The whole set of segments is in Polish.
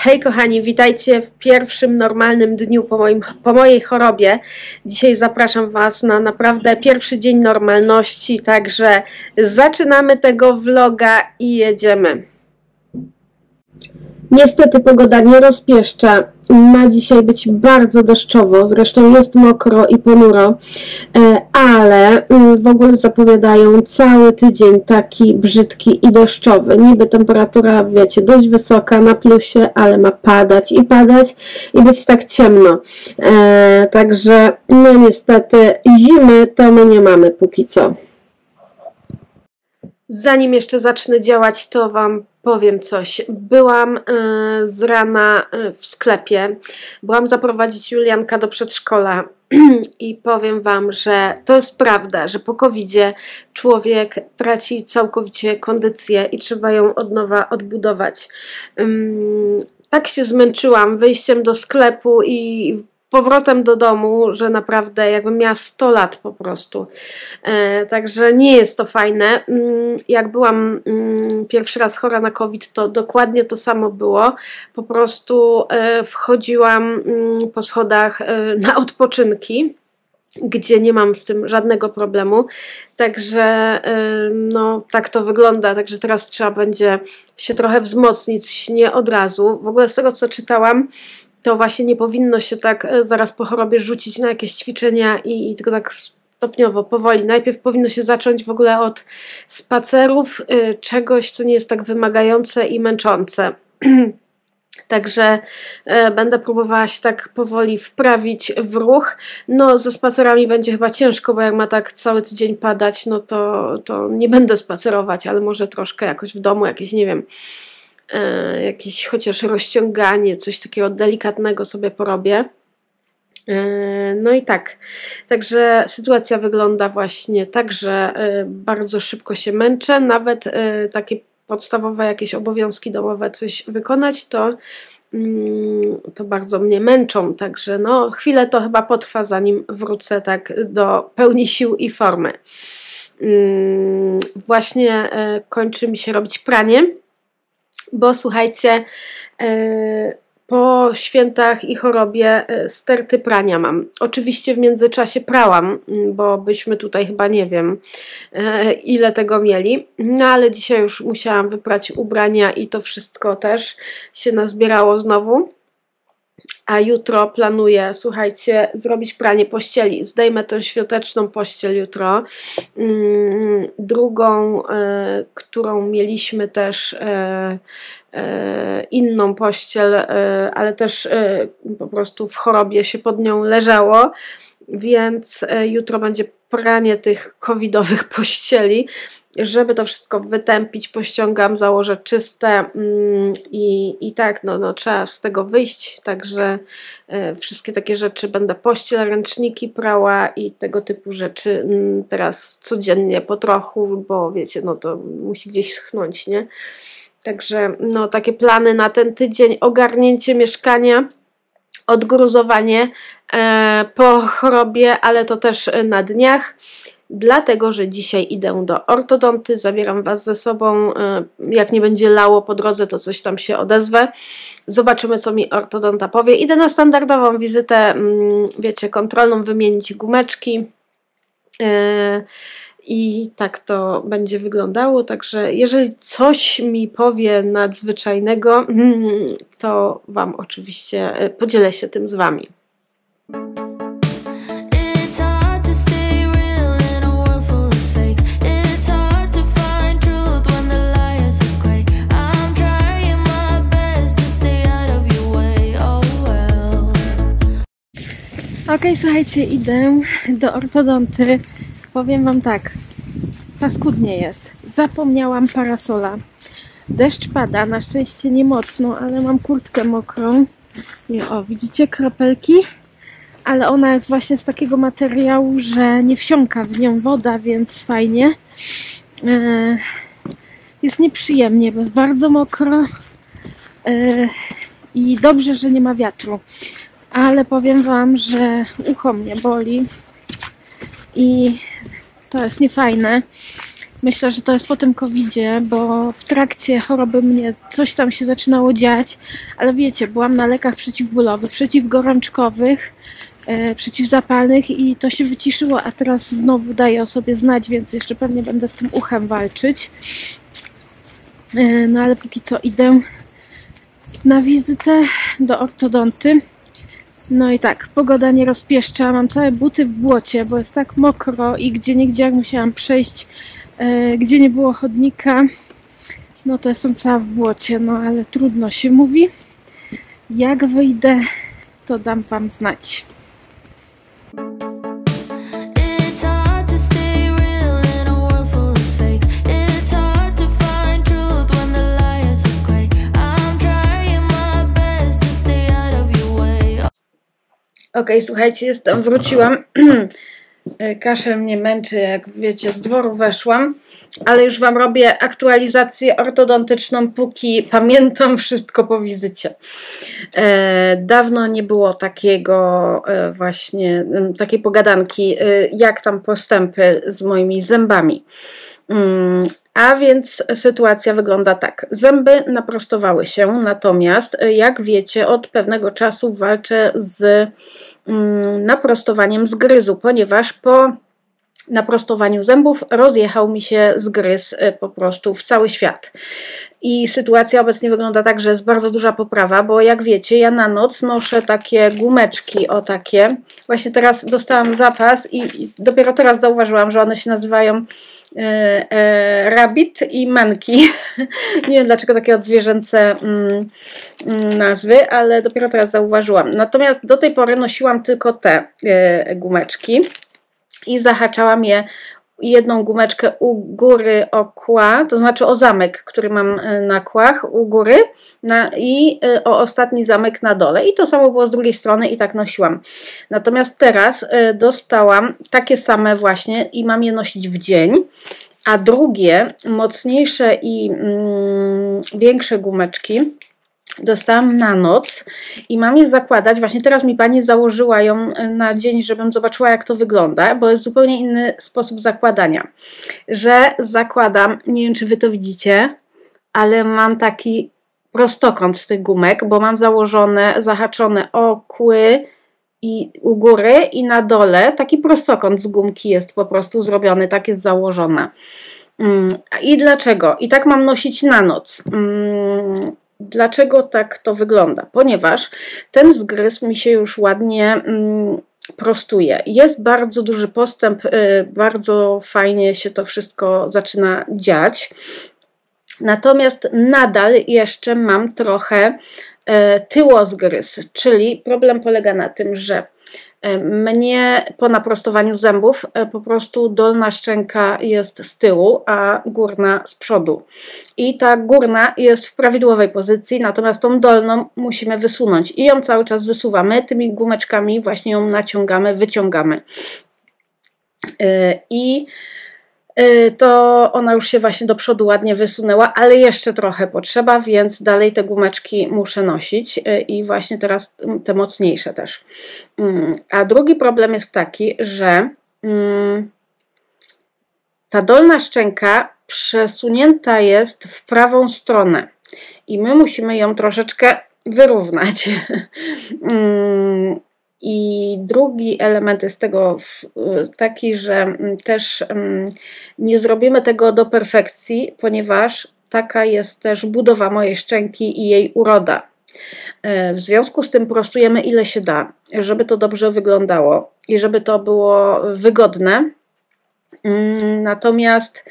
Hej kochani, witajcie w pierwszym normalnym dniu po mojej chorobie. Dzisiaj zapraszam Was na naprawdę pierwszy dzień normalności, także zaczynamy tego vloga i jedziemy. Niestety pogoda nie rozpieszcza, ma dzisiaj być bardzo deszczowo, zresztą jest mokro i ponuro, ale w ogóle zapowiadają cały tydzień taki brzydki i deszczowy. Niby temperatura, wiecie, dość wysoka, na plusie, ale ma padać i być tak ciemno. Także no niestety zimy to my nie mamy póki co. Zanim jeszcze zacznę działać, to Wam powiem coś. Byłam z rana w sklepie, byłam zaprowadzić Julianka do przedszkola i powiem Wam, że to jest prawda, że po COVID-zie człowiek traci całkowicie kondycję i trzeba ją od nowa odbudować. Tak się zmęczyłam wyjściem do sklepu i powrotem do domu, że naprawdę jakbym miała 100 lat po prostu. Także nie jest to fajne. Jak byłam pierwszy raz chora na COVID, to dokładnie to samo było. Po prostu wchodziłam po schodach na odpoczynki, gdzie nie mam z tym żadnego problemu. Także no tak to wygląda. Także teraz trzeba będzie się trochę wzmocnić, nie od razu. W ogóle z tego, co czytałam, to właśnie nie powinno się tak zaraz po chorobie rzucić na jakieś ćwiczenia i tylko tak stopniowo, powoli. Najpierw powinno się zacząć w ogóle od spacerów, czegoś, co nie jest tak wymagające i męczące. Także będę próbowała się tak powoli wprawić w ruch. No ze spacerami będzie chyba ciężko, bo jak ma tak cały tydzień padać, no to nie będę spacerować, ale może troszkę jakoś w domu, jakieś nie wiem, jakieś chociaż rozciąganie, coś takiego delikatnego sobie porobię. No i tak, także sytuacja wygląda właśnie tak, że bardzo szybko się męczę, nawet takie podstawowe jakieś obowiązki domowe coś wykonać, to bardzo mnie męczą, także no chwilę to chyba potrwa, zanim wrócę tak do pełni sił i formy. Właśnie kończy mi się robić pranie, bo słuchajcie, po świętach i chorobie sterty prania mam. Oczywiście w międzyczasie prałam, bo byśmy tutaj chyba nie wiem ile tego mieli, no ale dzisiaj już musiałam wyprać ubrania i to wszystko też się nazbierało znowu. A jutro planuję, słuchajcie, zrobić pranie pościeli. Zdejmę tę świąteczną pościel jutro. Drugą, którą mieliśmy też inną pościel, ale też po prostu w chorobie się pod nią leżało, więc jutro będzie pranie tych covidowych pościeli. Żeby to wszystko wytępić, pościągam, założę czyste i tak, no trzeba z tego wyjść, także wszystkie takie rzeczy będę pościel, ręczniki prała i tego typu rzeczy teraz codziennie po trochu, bo wiecie, no to musi gdzieś schnąć, nie? Także no takie plany na ten tydzień, ogarnięcie mieszkania, odgruzowanie po chorobie, ale to też na dniach. Dlatego, że dzisiaj idę do ortodonty, zabieram Was ze sobą, jak nie będzie lało po drodze, to coś tam się odezwę. Zobaczymy, co mi ortodonta powie. Idę na standardową wizytę, wiecie, kontrolną, wymienić gumeczki i tak to będzie wyglądało. Także jeżeli coś mi powie nadzwyczajnego, to Wam oczywiście podzielę się tym z Wami. Okej, słuchajcie, idę do ortodonty. Powiem Wam tak, paskudnie jest. Zapomniałam parasola. Deszcz pada, na szczęście nie mocno, ale mam kurtkę mokrą. I o, widzicie kropelki? Ale ona jest właśnie z takiego materiału, że nie wsiąka w nią woda, więc fajnie. Jest nieprzyjemnie, bo jest bardzo mokro. I dobrze, że nie ma wiatru. Ale powiem Wam, że ucho mnie boli i to jest niefajne. Myślę, że to jest po tym COVID-zie, bo w trakcie choroby mnie coś tam się zaczynało dziać, ale wiecie, byłam na lekach przeciwbólowych, przeciwgorączkowych, przeciwzapalnych i to się wyciszyło, a teraz znowu daje o sobie znać, więc jeszcze pewnie będę z tym uchem walczyć. No ale póki co idę na wizytę do ortodonty. No i tak, pogoda nie rozpieszcza, mam całe buty w błocie, bo jest tak mokro i gdzieniegdzie jak musiałam przejść, gdzie nie było chodnika, no to jestem cała w błocie, no ale trudno się mówi. Jak wyjdę, to dam wam znać. Okej, słuchajcie, wróciłam. Kaszel mnie męczy, jak wiecie, z dworu weszłam, ale już wam robię aktualizację ortodontyczną, póki pamiętam wszystko po wizycie. Dawno nie było takiej pogadanki, jak tam postępy z moimi zębami. A więc sytuacja wygląda tak. Zęby naprostowały się, natomiast jak wiecie, od pewnego czasu walczę z naprostowaniem zgryzu, ponieważ po naprostowaniu zębów rozjechał mi się zgryz po prostu w cały świat. I sytuacja obecnie wygląda tak, że jest bardzo duża poprawa, bo jak wiecie, ja na noc noszę takie gumeczki, o takie. Właśnie teraz dostałam zapas i dopiero teraz zauważyłam, że one się nazywają Rabbit i Monkey. Nie wiem dlaczego takie odzwierzęce nazwy, ale dopiero teraz zauważyłam. Natomiast do tej pory nosiłam tylko te gumeczki i zahaczałam je jedną gumeczkę u góry o kła, to znaczy o zamek, który mam na kłach u góry i o ostatni zamek na dole. I to samo było z drugiej strony i tak nosiłam. Natomiast teraz dostałam takie same właśnie i mam je nosić w dzień, a drugie, mocniejsze i większe gumeczki dostałam na noc i mam je zakładać. Właśnie teraz mi pani założyła ją na dzień, żebym zobaczyła, jak to wygląda, bo jest zupełnie inny sposób zakładania. Że zakładam, nie wiem czy wy to widzicie, ale mam taki prostokąt z tych gumek, bo mam zahaczone o kły i u góry i na dole taki prostokąt z gumki jest po prostu zrobiony, tak jest założone. I dlaczego? I tak mam nosić na noc. Dlaczego tak to wygląda? Ponieważ ten zgryz mi się już ładnie prostuje. Jest bardzo duży postęp, bardzo fajnie się to wszystko zaczyna dziać. Natomiast nadal jeszcze mam trochę tyłozgryz, czyli problem polega na tym, że mnie po naprostowaniu zębów po prostu dolna szczęka jest z tyłu, a górna z przodu. I ta górna jest w prawidłowej pozycji, natomiast tą dolną musimy wysunąć. I ją cały czas wysuwamy, tymi gumeczkami właśnie ją naciągamy, wyciągamy. I to ona już się właśnie do przodu ładnie wysunęła, ale jeszcze trochę potrzeba, więc dalej te gumeczki muszę nosić i właśnie teraz te mocniejsze też. A drugi problem jest taki, że ta dolna szczęka przesunięta jest w prawą stronę i my musimy ją troszeczkę wyrównać. I drugi element jest tego taki, że też nie zrobimy tego do perfekcji, ponieważ taka jest też budowa mojej szczęki i jej uroda. W związku z tym prostujemy ile się da, żeby to dobrze wyglądało i żeby to było wygodne. Natomiast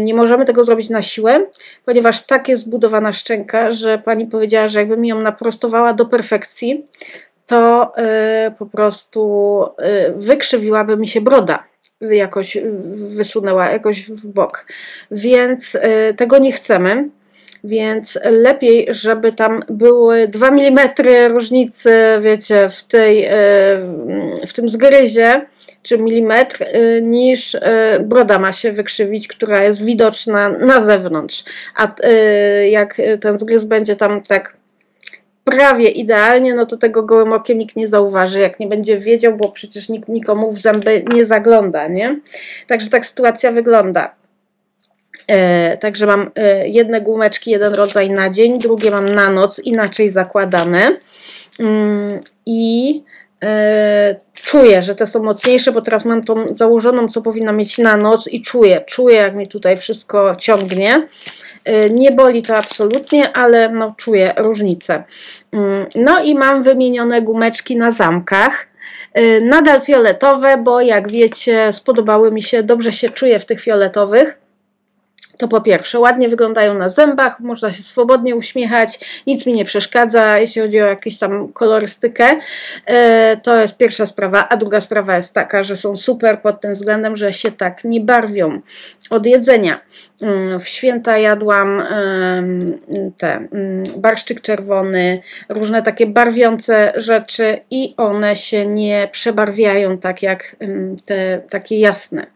nie możemy tego zrobić na siłę, ponieważ tak jest zbudowana szczęka, że pani powiedziała, że jakbym ją naprostowała do perfekcji, to po prostu wykrzywiłaby mi się broda, jakoś wysunęła jakoś w bok. Więc tego nie chcemy, więc lepiej, żeby tam były 2 mm różnicy, wiecie, w tym zgryzie, czy milimetr, niż broda ma się wykrzywić, która jest widoczna na zewnątrz. A jak ten zgryz będzie tam tak prawie idealnie, no to tego gołym okiem nikt nie zauważy, jak nie będzie wiedział, bo przecież nikt nikomu w zęby nie zagląda, nie? Także tak sytuacja wygląda. Także mam jedne gumeczki, jeden rodzaj na dzień, drugie mam na noc, inaczej zakładane. I czuję, że te są mocniejsze, bo teraz mam tą założoną, co powinna mieć na noc i czuję jak mi tutaj wszystko ciągnie. Nie boli to absolutnie, ale no czuję różnicę. No i mam wymienione gumeczki na zamkach. Nadal fioletowe, bo jak wiecie, spodobały mi się, dobrze się czuję w tych fioletowych. To po pierwsze, ładnie wyglądają na zębach, można się swobodnie uśmiechać, nic mi nie przeszkadza, jeśli chodzi o jakąś tam kolorystykę. To jest pierwsza sprawa, a druga sprawa jest taka, że są super pod tym względem, że się tak nie barwią od jedzenia. W święta jadłam barszczyk czerwony, różne takie barwiące rzeczy i one się nie przebarwiają tak jak te takie jasne.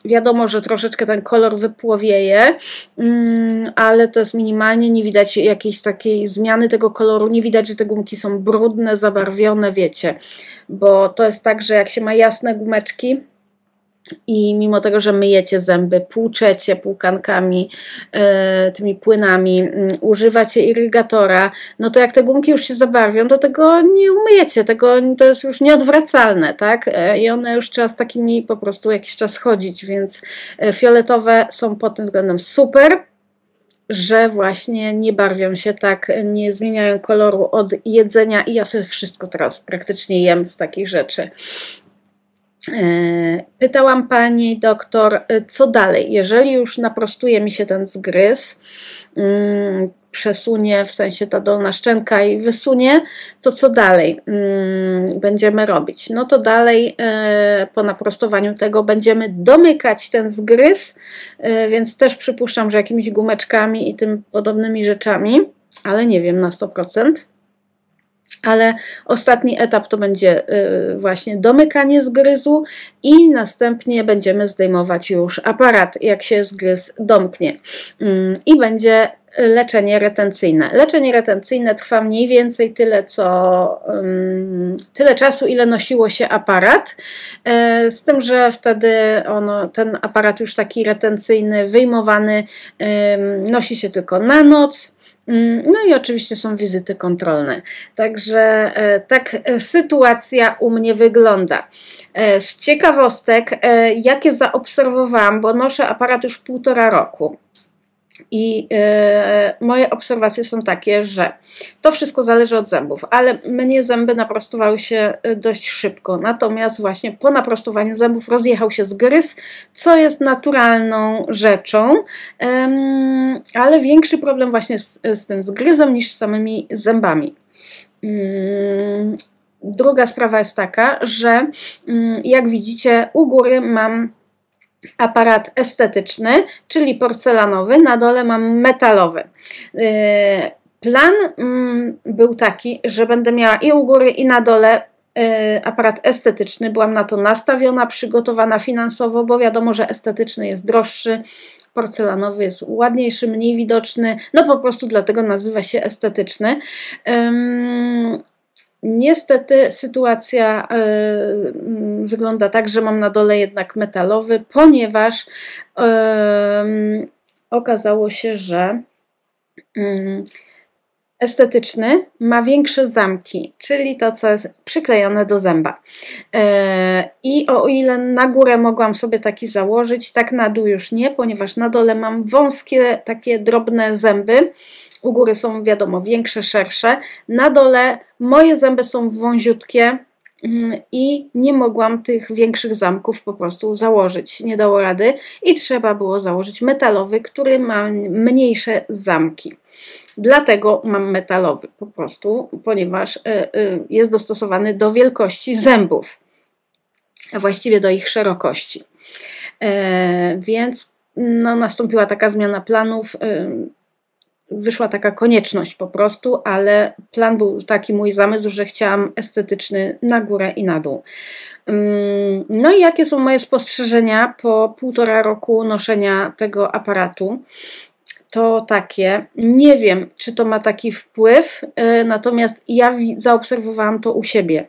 Wiadomo, że troszeczkę ten kolor wypłowieje, ale to jest minimalnie, nie widać jakiejś takiej zmiany tego koloru, nie widać, że te gumki są brudne, zabarwione, wiecie, bo to jest tak, że jak się ma jasne gumeczki i mimo tego, że myjecie zęby, płuczecie płukankami, tymi płynami, używacie irygatora, no to jak te gumki już się zabarwią, to tego nie umyjecie, to jest już nieodwracalne, tak? I one już trzeba z takimi po prostu jakiś czas chodzić, więc fioletowe są pod tym względem super, że właśnie nie barwią się tak, nie zmieniają koloru od jedzenia i ja sobie wszystko teraz praktycznie jem z takich rzeczy. Pytałam pani doktor, co dalej, jeżeli już naprostuje mi się ten zgryz, przesunie, w sensie ta dolna szczęka i wysunie, to co dalej będziemy robić? No to dalej po naprostowaniu tego będziemy domykać ten zgryz, więc też przypuszczam, że jakimiś gumeczkami i tym podobnymi rzeczami, ale nie wiem na 100%. Ale ostatni etap to będzie właśnie domykanie zgryzu i następnie będziemy zdejmować już aparat, jak się zgryz domknie. I będzie leczenie retencyjne. Leczenie retencyjne trwa mniej więcej tyle czasu, ile nosiło się aparat, z tym, że wtedy ten aparat już taki retencyjny, wyjmowany, nosi się tylko na noc. No i oczywiście są wizyty kontrolne. Także tak sytuacja u mnie wygląda. Z ciekawostek, jakie zaobserwowałam, bo noszę aparat już 1,5 roku. I moje obserwacje są takie, że to wszystko zależy od zębów, ale mnie zęby naprostowały się dość szybko, natomiast właśnie po naprostowaniu zębów rozjechał się zgryz, co jest naturalną rzeczą, ale większy problem właśnie z tym zgryzem niż z samymi zębami. Druga sprawa jest taka, że jak widzicie u góry mam aparat estetyczny, czyli porcelanowy, na dole mam metalowy. Plan był taki, że będę miała i u góry, i na dole aparat estetyczny. Byłam na to nastawiona, przygotowana finansowo, bo wiadomo, że estetyczny jest droższy, porcelanowy jest ładniejszy, mniej widoczny, no po prostu dlatego nazywa się estetyczny. Niestety sytuacja wygląda tak, że mam na dole jednak metalowy, ponieważ okazało się, że estetyczny ma większe zamki, czyli to, co jest przyklejone do zęba. I o ile na górę mogłam sobie taki założyć, tak na dół już nie, ponieważ na dole mam wąskie, takie drobne zęby. U góry są, wiadomo, większe, szersze. Na dole moje zęby są wąziutkie i nie mogłam tych większych zamków po prostu założyć. Nie dało rady i trzeba było założyć metalowy, który ma mniejsze zamki. Dlatego mam metalowy po prostu, ponieważ jest dostosowany do wielkości zębów, a właściwie do ich szerokości. Więc no, nastąpiła taka zmiana planów. Wyszła taka konieczność po prostu, ale plan był taki, mój zamysł, że chciałam estetyczny na górę i na dół. No i jakie są moje spostrzeżenia po 1,5 roku noszenia tego aparatu? To takie, nie wiem, czy to ma taki wpływ, natomiast ja zaobserwowałam to u siebie,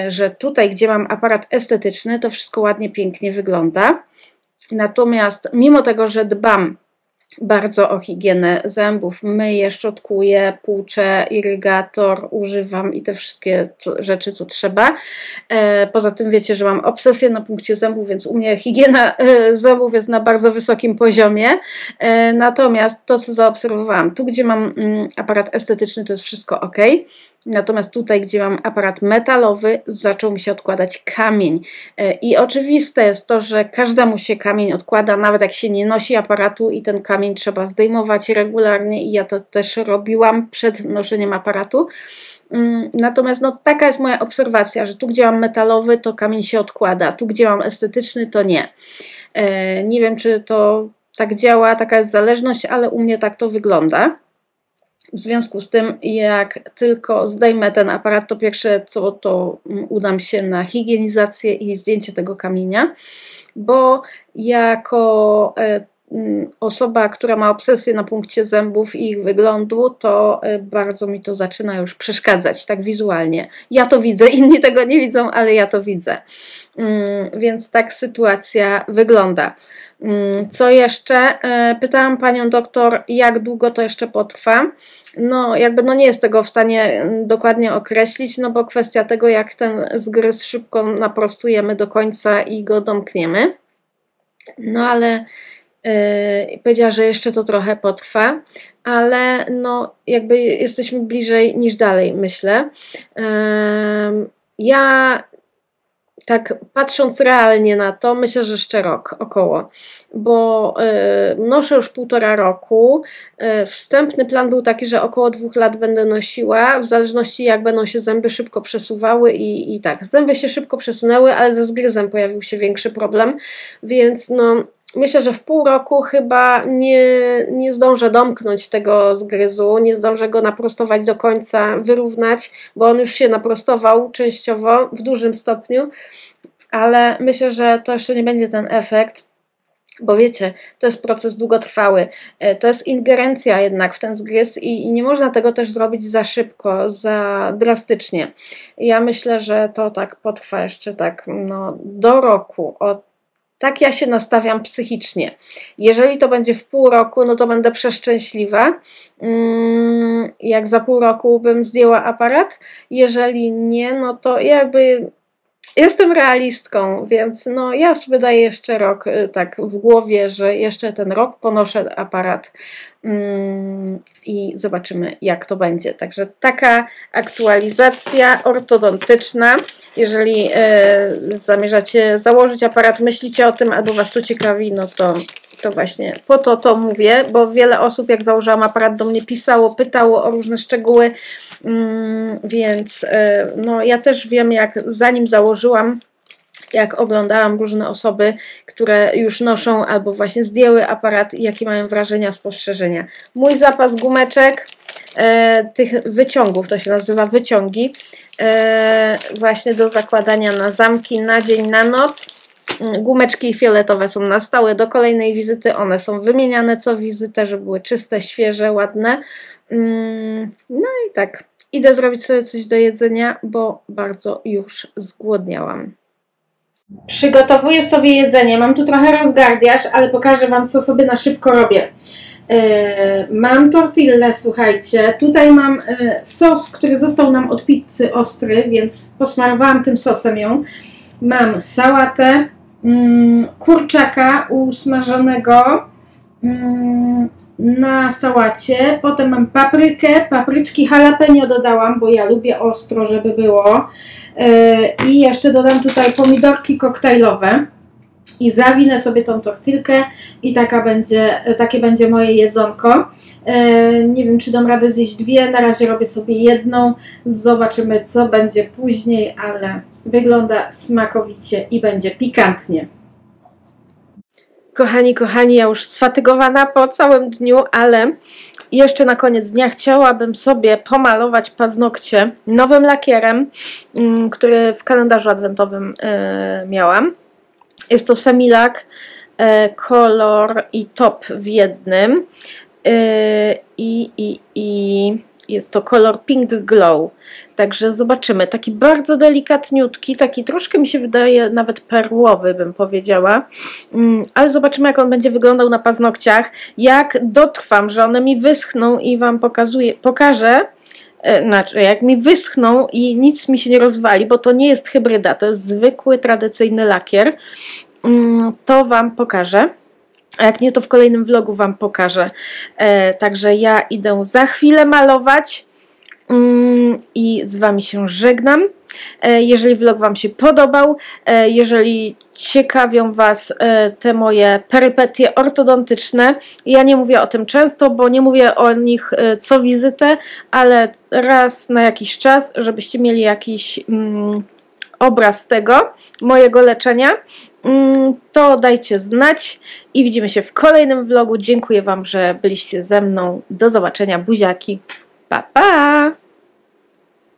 że tutaj, gdzie mam aparat estetyczny, to wszystko ładnie, pięknie wygląda, Natomiast mimo tego, że dbam bardzo o higienę zębów, myję, szczotkuję, płuczę, irygator, używam i te wszystkie rzeczy, co trzeba. Poza tym wiecie, że mam obsesję na punkcie zębów, więc u mnie higiena zębów jest na bardzo wysokim poziomie. Natomiast to, co zaobserwowałam, tu gdzie mam aparat estetyczny, to jest wszystko ok. Natomiast tutaj, gdzie mam aparat metalowy, zaczął mi się odkładać kamień. I oczywiste jest to, że każdemu się kamień odkłada, nawet jak się nie nosi aparatu i ten kamień trzeba zdejmować regularnie i ja to też robiłam przed noszeniem aparatu. Natomiast no, taka jest moja obserwacja, że tu, gdzie mam metalowy, to kamień się odkłada, tu, gdzie mam estetyczny, to nie. Nie wiem, czy to tak działa, taka jest zależność, ale u mnie tak to wygląda. W związku z tym, jak tylko zdejmę ten aparat, to pierwsze co, to udam się na higienizację i zdjęcie tego kamienia, bo jako osoba, która ma obsesję na punkcie zębów i ich wyglądu, to bardzo mi to zaczyna już przeszkadzać, tak wizualnie. Ja to widzę, inni tego nie widzą, ale ja to widzę. Więc tak sytuacja wygląda. Co jeszcze? Pytałam panią doktor, jak długo to jeszcze potrwa. No jakby no nie jest tego w stanie dokładnie określić, no bo kwestia tego, jak ten zgryz szybko naprostujemy do końca i go domkniemy. No ale powiedziała, że jeszcze to trochę potrwa, ale no jakby jesteśmy bliżej niż dalej, myślę. Ja tak patrząc realnie na to, myślę, że jeszcze rok około, bo noszę już 1,5 roku. Wstępny plan był taki, że około 2 lat będę nosiła, w zależności jak będą się zęby szybko przesuwały i tak. Zęby się szybko przesunęły, ale ze zgryzem pojawił się większy problem, więc no myślę, że w pół roku chyba nie zdążę domknąć tego zgryzu, nie zdążę go naprostować do końca, wyrównać, bo on już się naprostował częściowo w dużym stopniu, ale myślę, że to jeszcze nie będzie ten efekt, bo wiecie, to jest proces długotrwały, to jest ingerencja jednak w ten zgryz i nie można tego też zrobić za szybko, za drastycznie. Ja myślę, że to tak potrwa jeszcze tak no, do roku, tak ja się nastawiam psychicznie. Jeżeli to będzie w pół roku, no to będę przeszczęśliwa. Jak za pół roku bym zdjęła aparat. Jeżeli nie, no to jakby jestem realistką, więc no ja sobie daję jeszcze rok tak w głowie, że jeszcze ten rok ponoszę aparat i zobaczymy, jak to będzie. Także taka aktualizacja ortodontyczna. Jeżeli zamierzacie założyć aparat, myślicie o tym albo was to ciekawi, no to właśnie po to mówię, bo wiele osób jak założyłam aparat do mnie pisało, pytało o różne szczegóły, więc no ja też wiem, jak zanim założyłam, jak oglądałam różne osoby, które już noszą albo właśnie zdjęły aparat i jakie mają wrażenia, spostrzeżenia. Mój zapas gumeczek, tych wyciągów, to się nazywa wyciągi, właśnie do zakładania na zamki na dzień, na noc. Gumeczki fioletowe są na stałe do kolejnej wizyty, one są wymieniane co wizytę, żeby były czyste, świeże, ładne. No i tak, idę zrobić sobie coś do jedzenia, bo bardzo już zgłodniałam. Przygotowuję sobie jedzenie, mam tu trochę rozgardiasz, ale pokażę wam, co sobie na szybko robię. Mam tortillę, słuchajcie, tutaj mam sos, który został nam od pizzy ostry, więc posmarowałam tym sosem ją. Mam sałatę, kurczaka usmażonego na sałacie, potem mam papryczki jalapeno dodałam, bo ja lubię ostro, żeby było, i jeszcze dodam tutaj pomidorki koktajlowe i zawinę sobie tą tortilkę i takie będzie moje jedzonko. Nie wiem, czy dam radę zjeść dwie, na razie robię sobie jedną, zobaczymy, co będzie później, ale wygląda smakowicie i będzie pikantnie. Kochani, ja już sfatygowana po całym dniu, ale jeszcze na koniec dnia chciałabym sobie pomalować paznokcie nowym lakierem, który w kalendarzu adwentowym miałam. Jest to Semilak, kolor i top w jednym. i jest to kolor Pink Glow. Także zobaczymy. Taki bardzo delikatniutki, taki troszkę mi się wydaje nawet perłowy, bym powiedziała. Ale zobaczymy, jak on będzie wyglądał na paznokciach. Jak dotrwam, że one mi wyschną i Wam pokażę. Znaczy, jak mi wyschną i nic mi się nie rozwali, bo to nie jest hybryda, to jest zwykły, tradycyjny lakier, to Wam pokażę. A jak nie, to w kolejnym vlogu Wam pokażę. Także ja idę za chwilę malować i z Wami się żegnam. Jeżeli vlog Wam się podobał, jeżeli ciekawią Was te moje perypetie ortodontyczne, ja nie mówię o tym często, bo nie mówię o nich co wizytę, ale raz na jakiś czas, żebyście mieli jakiś obraz tego, mojego leczenia, to dajcie znać i widzimy się w kolejnym vlogu. Dziękuję Wam, że byliście ze mną. Do zobaczenia, buziaki. Pa, pa!